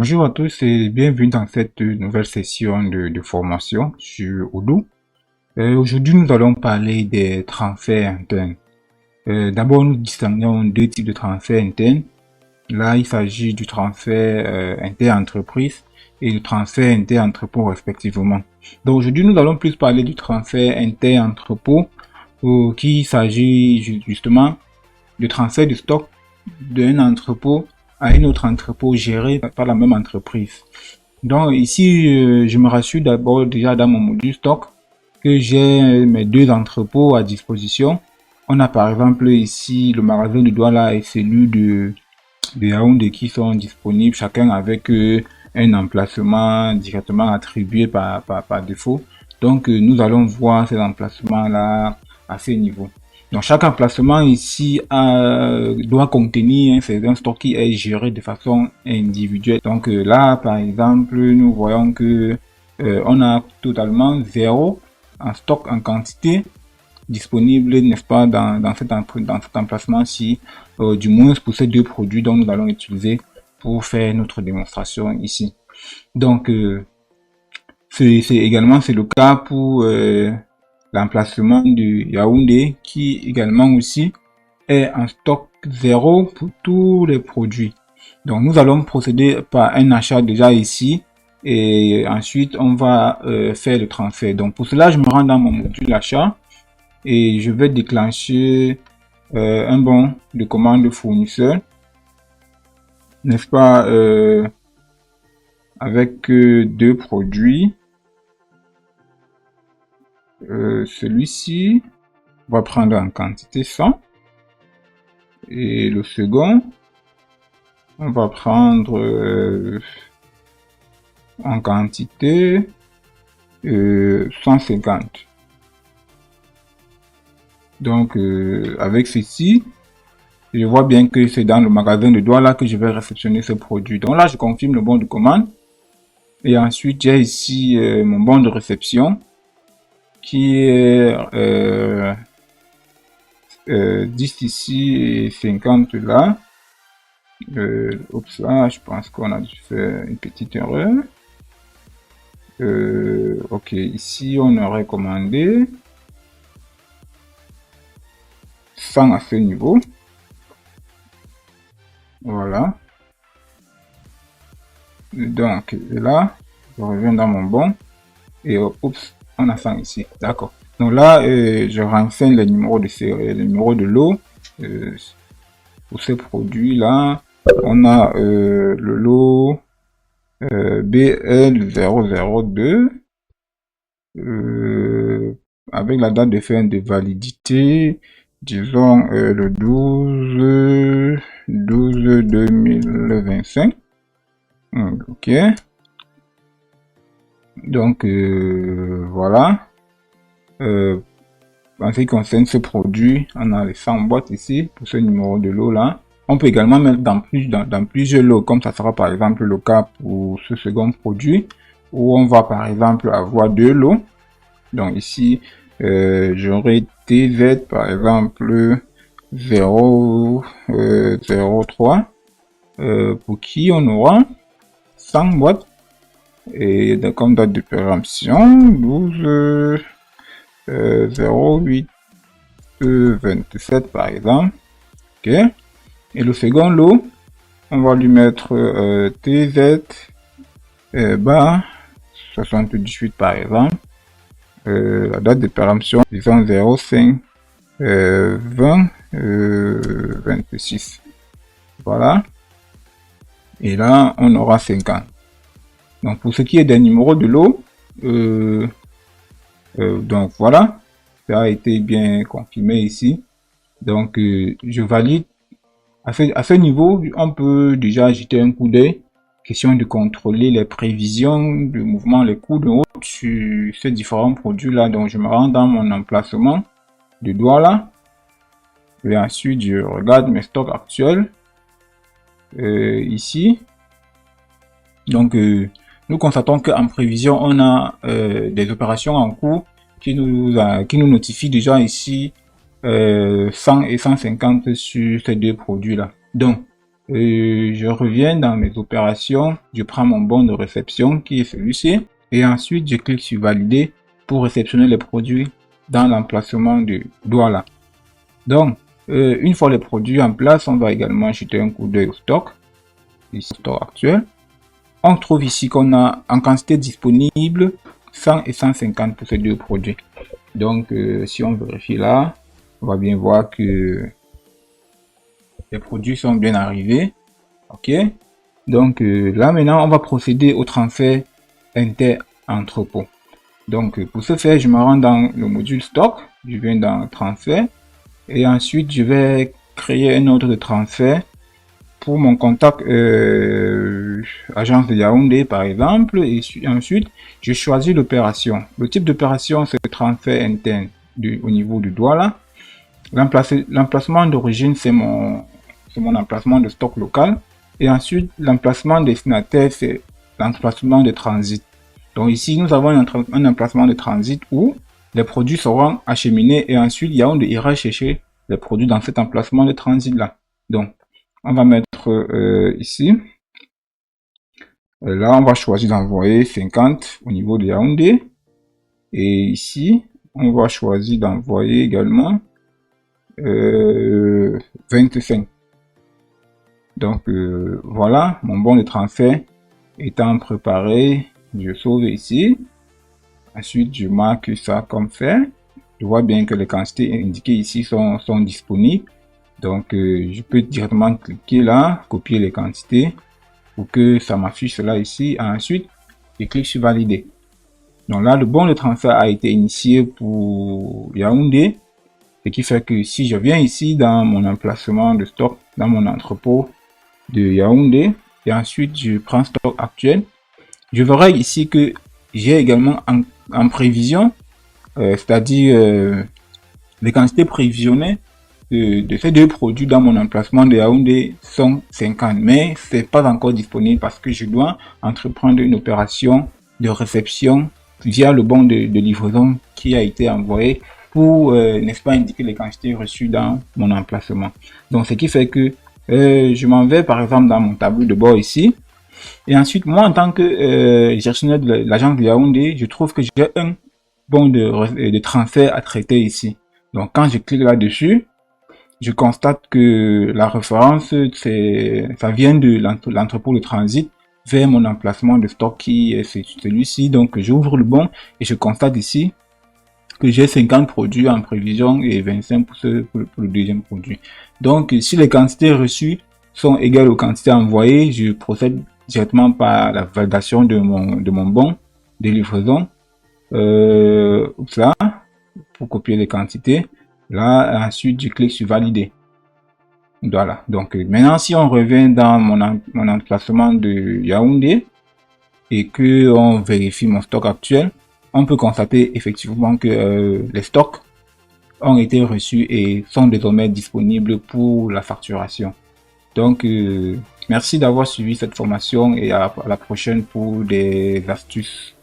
Bonjour à tous et bienvenue dans cette nouvelle session de formation sur Odoo. Aujourd'hui, nous allons parler des transferts internes. D'abord, nous distinguons deux types de transferts internes. Là, il s'agit du transfert inter-entreprise et du transfert inter-entrepôt respectivement. Donc aujourd'hui, nous allons plus parler du transfert inter-entrepôt qui s'agit justement du transfert de stock d'un entrepôt à un autre entrepôt géré par la même entreprise. Donc ici, je me rassure d'abord déjà dans mon module stock que j'ai mes deux entrepôts à disposition. On a par exemple ici le magasin de Douala et celui de Yaoundé qui sont disponibles, chacun avec un emplacement directement attribué par défaut. Donc nous allons voir ces emplacements là à ces niveaux. Donc chaque emplacement ici doit contenir un certain stock qui est géré de façon individuelle. Donc là par exemple nous voyons que on a totalement 0 en stock en quantité disponible, n'est-ce pas, dans cet emplacement-ci, du moins pour ces deux produits dont nous allons utiliser pour faire notre démonstration ici. Donc c'est également le cas pour l'emplacement de Yaoundé qui également aussi est en stock 0 pour tous les produits. Donc nous allons procéder par un achat déjà ici et ensuite on va faire le transfert. Donc pour cela je me rends dans mon module achat et je vais déclencher un bon de commande fournisseur, n'est-ce pas, avec deux produits. Celui-ci va prendre en quantité 100 et le second on va prendre en quantité 150. Donc avec ceci je vois bien que c'est dans le magasin de Douala que je vais réceptionner ce produit. Donc là je confirme le bon de commande et ensuite j'ai ici mon bon de réception qui est 10 ici et 50 là. Oups, là, je pense qu'on a dû faire une petite erreur. Ok, ici on aurait commandé 100 à ce niveau. Voilà. Donc là, je reviens dans mon bon et oups, on a 100 ici. D'accord. Donc là, je renseigne les numéros de lot pour ces produits là. On a le lot BL002 avec la date de fin de validité, disons le 12/12/2025. Ok. Donc voilà. En ce qui concerne ce produit, on a les 100 boîtes ici pour ce numéro de lot là. On peut également mettre dans plusieurs lots, comme ça sera par exemple le cas pour ce second produit, où on va par exemple avoir deux lots. Donc ici, j'aurai TZ par exemple 003 pour qui on aura 100 boîtes et comme date de péremption 12 08 27 par exemple. Ok. Et le second lot, on va lui mettre TZ bas 78 par exemple. La date de péremption, disons 05 20 26. Voilà. Et là, on aura 50. Donc pour ce qui est des numéros de lot, donc voilà, ça a été bien confirmé ici. Donc je valide. À ce niveau, on peut déjà jeter un coup d'œil. Question de contrôler les prévisions de mouvement, les coûts de route sur ces différents produits là. Donc je me rends dans mon emplacement de Douala et ensuite je regarde mes stocks actuels ici. Donc nous constatons qu'en prévision on a des opérations en cours qui nous notifient déjà ici 100 et 150 sur ces deux produits là. Donc Je reviens dans mes opérations, je prends mon bon de réception qui est celui-ci et ensuite je clique sur valider pour réceptionner les produits dans l'emplacement du doigt là. Donc, une fois les produits en place, on va également jeter un coup d'œil au stock, ici stock actuel. On trouve ici qu'on a en quantité disponible 100 et 150 pour ces deux produits. Donc, si on vérifie là, on va bien voir que les produits sont bien arrivés. Ok. Donc, là maintenant, on va procéder au transfert inter-entrepôt. Donc, pour ce faire, je me rends dans le module stock. Je viens dans transfert. Et ensuite, je vais créer un ordre de transfert pour mon contact agence de Yaoundé par exemple, et ensuite je choisis l'opération. Le type d'opération c'est le transfert interne au niveau du doigt là. L'emplacement d'origine c'est mon emplacement de stock local, et ensuite l'emplacement destinataire c'est l'emplacement de transit. Donc ici nous avons un emplacement de transit où les produits seront acheminés et ensuite Yaoundé ira chercher les produits dans cet emplacement de transit là. Donc on va mettre ici. Là, on va choisir d'envoyer 50 au niveau de Yaoundé. Et ici, on va choisir d'envoyer également 25. Donc, voilà, mon bon de transfert étant préparé. Je sauve ici. Ensuite, je marque ça comme fait. Je vois bien que les quantités indiquées ici sont disponibles. Donc, je peux directement cliquer là, copier les quantités pour que ça m'affiche cela ici. Ensuite, je clique sur valider. Donc là, le bon de transfert a été initié pour Yaoundé. Ce qui fait que si je viens ici dans mon emplacement de stock, dans mon entrepôt de Yaoundé, et ensuite je prends stock actuel, je verrai ici que j'ai également en prévision, c'est-à-dire les quantités prévisionnées de ces deux produits dans mon emplacement de Yaoundé sont 50, mais c'est pas encore disponible parce que je dois entreprendre une opération de réception via le bon de livraison qui a été envoyé pour, n'est-ce pas, indiquer les quantités reçues dans mon emplacement. Donc, ce qui fait que je m'en vais par exemple dans mon tableau de bord ici. Et ensuite, moi, en tant que gestionnaire de l'agence de Yaoundé, je trouve que j'ai un bon de transfert à traiter ici. Donc, quand je clique là-dessus, je constate que la référence, ça vient de l'entrepôt de transit vers mon emplacement de stock qui est celui-ci. Donc, j'ouvre le bon et je constate ici que j'ai 50 produits en prévision et 25 pour le deuxième produit. Donc, si les quantités reçues sont égales aux quantités envoyées, je procède directement par la validation de mon bon de livraison. Ça, pour copier les quantités. Là, ensuite, je clique sur valider. Voilà. Donc, maintenant, si on revient dans mon emplacement de Yaoundé et que on vérifie mon stock actuel, on peut constater effectivement que les stocks ont été reçus et sont désormais disponibles pour la facturation. Donc, merci d'avoir suivi cette formation et à la prochaine pour des astuces.